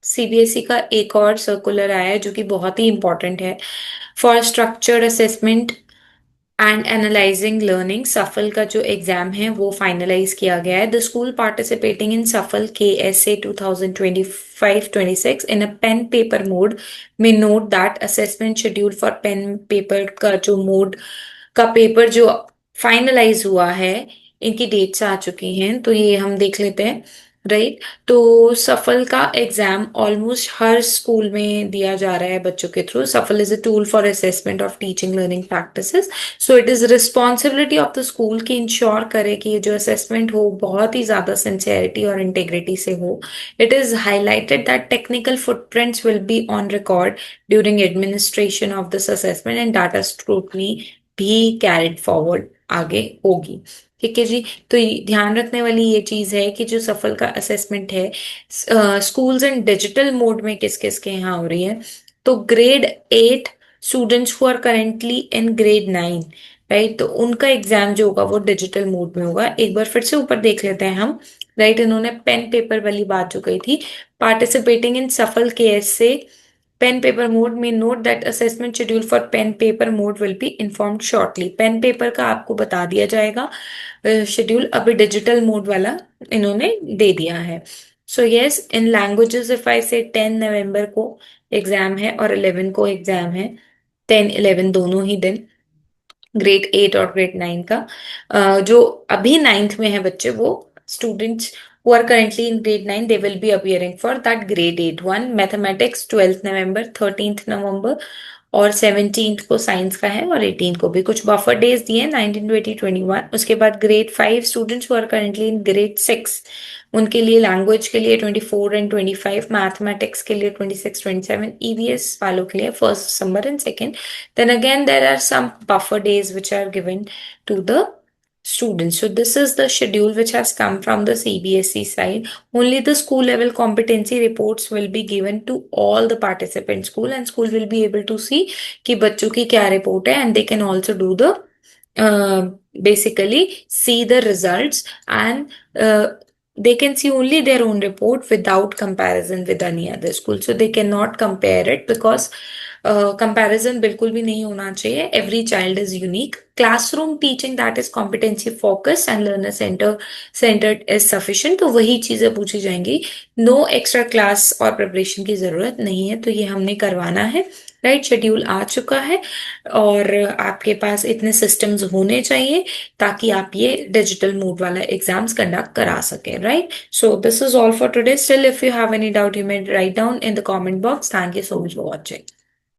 CBSE का एक और सर्कुलर आया है जो कि बहुत ही इंपॉर्टेंट है for structured assessment and analysing learning. सफल का जो एग्जाम है वो फाइनलाइज किया गया है। The school participating in Safal के S A 2025-26 in a pen paper mode में note that assessment schedule for pen paper का जो मोड का पेपर जो फाइनलाइज हुआ है, इनकी डेट्स आ चुकी हैं, तो ये हम देख लेते हैं। राइट, तो सफल का एग्जाम ऑलमोस्ट हर स्कूल में दिया जा रहा है बच्चों के थ्रू। सफल is a tool for assessment of teaching learning practices. So it is responsibility of the school कि इंश्योर करे कि ये जो असेसमेंट हो बहुत ही ज्यादा सिंसियरिटी और इंटेग्रिटी से हो। It is highlighted that technical footprints will be on record during administration of this assessment and data scrutiny भी कैरिड फॉरवर्ड आगे होगी। ठीक है जी। तो ध्यान रखने वाली ये चीज है कि जो सफल का असेसमेंट है स्कूल्स एंड डिजिटल मोड में किस किस के यहाँ हो रही है। तो grade 8 students who are currently in grade 9, right, तो उनका एग्जाम जो होगा वो डिजिटल मोड में होगा। एक बार फिर से ऊपर देख लेते हैं हम। राइट, इन्होंने पेन पेपर वाली बात जो कही थी, पार्टिसिपेटिंग इन सफल केएस से पेन पेपर मोड में note that assessment schedule for pen paper mode will be informed shortly. Pen paper का आपको बता दिया जाएगा शेड्यूल, अभी डिजिटल मोड वाला इन्होंने दे दिया है। So yes, in languages if I से 10 नवंबर को एग्जाम है और 11 को एग्जाम है, 10-11 दोनों ही दिन, ग्रेड 8 और ग्रेड 9 का। जो अभी नाइन्थ में है बच्चे, वो students who are currently in grade 9, they will be appearing for that grade 8 one। Mathematics 12 नवंबर, 13 नवंबर और 17 को साइंस का है, और 18 को भी कुछ बफर डेज दिए हैं, 19, 20, 21। उसके बाद grade 5 students who are currently in grade 6, उनके लिए लैंग्वेज के लिए 24 एंड 25, मैथमेटिक्स के लिए 26, 27, ईवीएस वालों के लिए 1 दिसंबर and 2। Then again, there are some buffer days which are given to the students. So this is the schedule which has come from the CBSE side. Only the school level competency reports will be given to all the participant school, and school will be able to see कि बच्चों की क्या report है, and they can also do the basically see the results, and they can see only their own report without comparison with any other school. So they cannot compare it because comparison बिल्कुल भी नहीं होना चाहिए। Every child is unique. Classroom teaching that is competency focus and learner centred is sufficient, तो वही चीजें पूछी जाएंगी। नो एक्स्ट्रा क्लास और प्रिपरेशन की जरूरत नहीं है, तो ये हमने करवाना है। राइट, शेड्यूल आ चुका है और आपके पास इतने सिस्टम्स होने चाहिए ताकि आप ये डिजिटल मोड वाला एग्जाम्स कंडक्ट करा सके। Right, so this is all for today. Still if you have any doubt you may write down in the comment box. Thank you so much for watching.